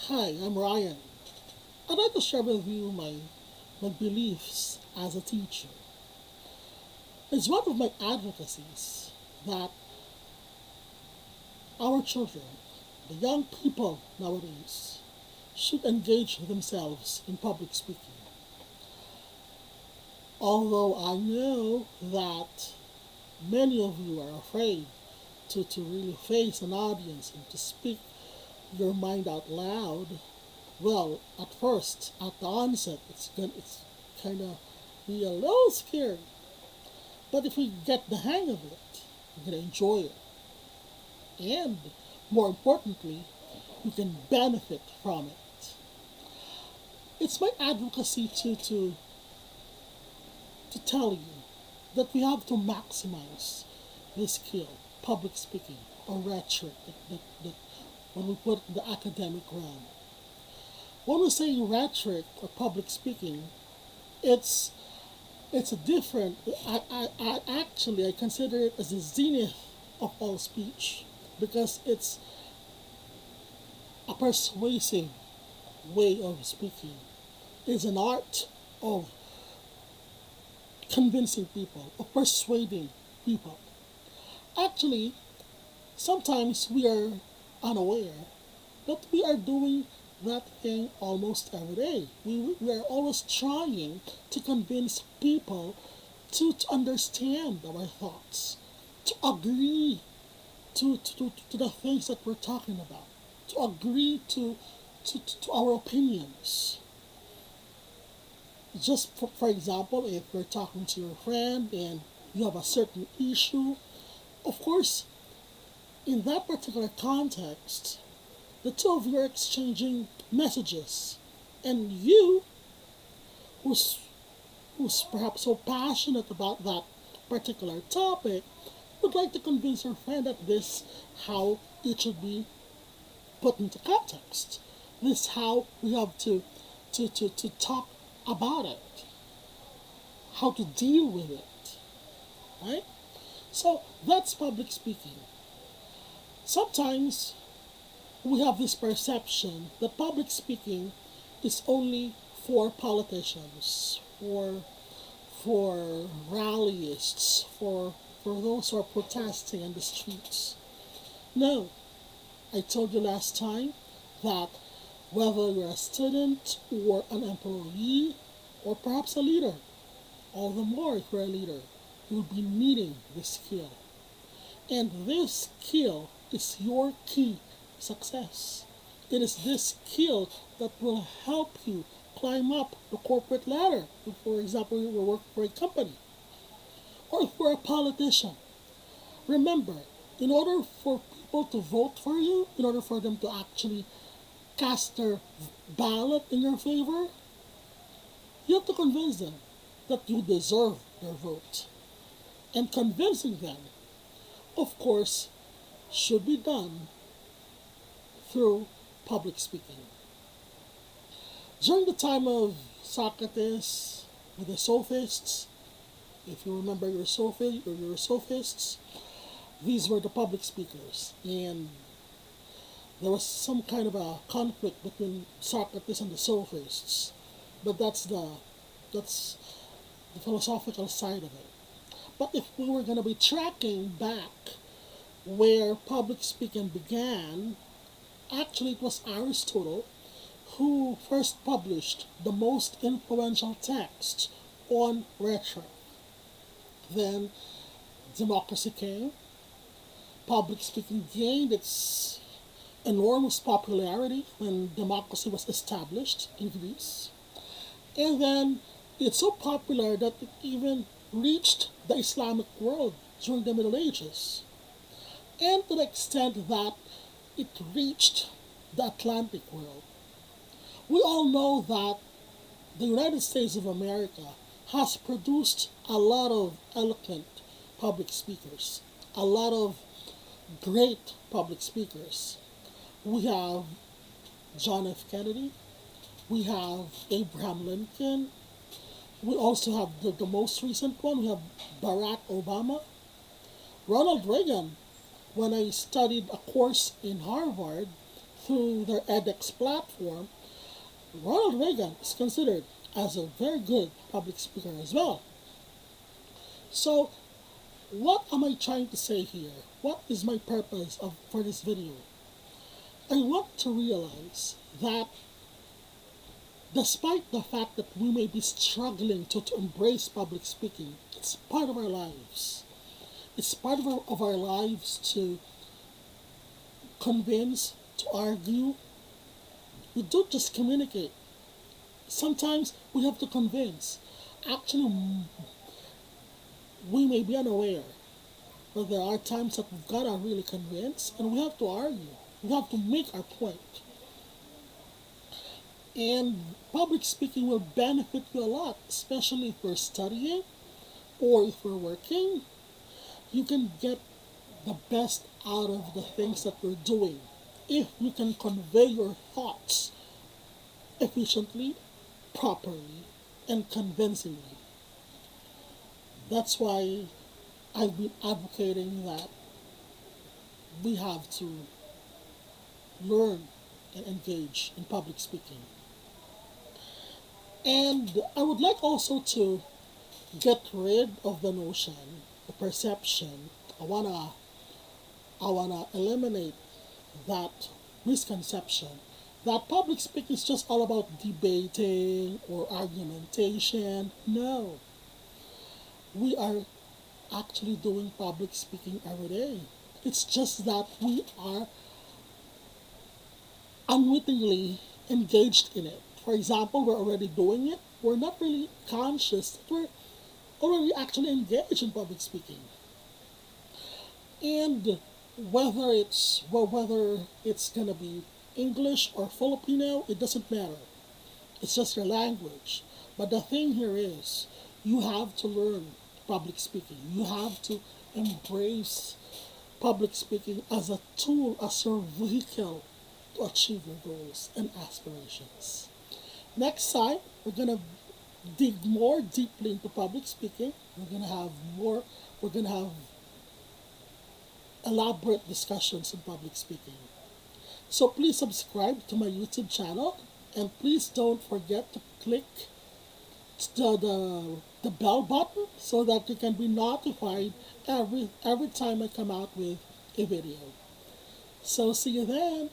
Hi, I'm Ryan. I'd like to share with you my beliefs as a teacher. It's one of my advocacies that our children, the young people nowadays, should engage themselves in public speaking. Although I know that many of you are afraid to really face an audience and to speak your mind out loud, well, at first, at the onset, it's kind of be a little scary. But if we get the hang of it, we're gonna enjoy it, and more importantly, we can benefit from it. It's my advocacy to tell you that we have to maximize this skill, public speaking or rhetoric, that when we put it in the academic realm. When we say rhetoric or public speaking, it's it's a different. I consider it as the zenith of all speech because it's a persuasive way of speaking. It's an art of convincing people, of persuading people. Actually, sometimes we are unaware that we are doing that thing almost every day. We are always trying to convince people to understand our thoughts, to agree to the things that we're talking about, to agree to our opinions. Just for example, if you're talking to your friend and you have a certain issue, of course, in that particular context, the two of you are exchanging messages, and you, who's who's perhaps so passionate about that particular topic, would like to convince your friend that this how it should be put into context. This how we have to talk about it, how to deal with it, right? So that's public speaking. Sometimes we have this perception that public speaking is only for politicians, for rallyists, for those who are protesting in the streets. No, I told you last time that whether you're a student or an employee or perhaps a leader, all the more if you're a leader, you'll be needing this skill. And this skill is your key success. It is this skill that will help you climb up the corporate ladder. If, for example, you work for a company or if you're a politician. Remember, in order for people to vote for you, in order for them to actually cast their ballot in your favor, you have to convince them that you deserve their vote. And convincing them, of course, should be done through public speaking. During the time of Socrates with the sophists, if you remember your sophists, these were the public speakers, and there was some kind of a conflict between Socrates and the sophists, but that's the philosophical side of it. But if we were going to be tracking back where public speaking began, actually it was Aristotle who first published the most influential text on rhetoric. Then democracy came, public speaking gained its enormous popularity when democracy was established in Greece. And then it's so popular that it even reached the Islamic world during the Middle Ages. And to the extent that it reached the Atlantic world. We all know that the United States of America has produced a lot of eloquent public speakers, a lot of great public speakers. We have John F. Kennedy, we have Abraham Lincoln, we also have the most recent one, we have Barack Obama, Ronald Reagan. When I studied a course in Harvard, through their edX platform, Ronald Reagan is considered as a very good public speaker as well. So, what am I trying to say here? What is my purpose for this video? I want to realize that despite the fact that we may be struggling to embrace public speaking, it's part of our lives. It's part of our lives to convince, to argue. We don't just communicate. Sometimes we have to convince. Actually, we may be unaware, but there are times that we've got to really convince and we have to argue. We have to make our point. And public speaking will benefit you a lot, especially if we're studying or if we're working. You can get the best out of the things that we're doing if you can convey your thoughts efficiently, properly, and convincingly. That's why I've been advocating that we have to learn and engage in public speaking. And I would like also to get rid of the notion, the perception. I wanna eliminate that misconception that public speaking is just all about debating or argumentation. No. We are actually doing public speaking every day. It's just that we are unwittingly engaged in it. For example, we're already doing it. We're not really conscious that we're already actually engaged in public speaking. And whether it's gonna be English or Filipino, it doesn't matter. It's just your language. But the thing here is, you have to learn public speaking. You have to embrace public speaking as a tool, as your vehicle to achieve your goals and aspirations. Next time, we're gonna dig more deeply into public speaking. We're gonna have elaborate discussions on public speaking. So please subscribe to my YouTube channel and please don't forget to click the bell button so that you can be notified every time I come out with a video. So see you then.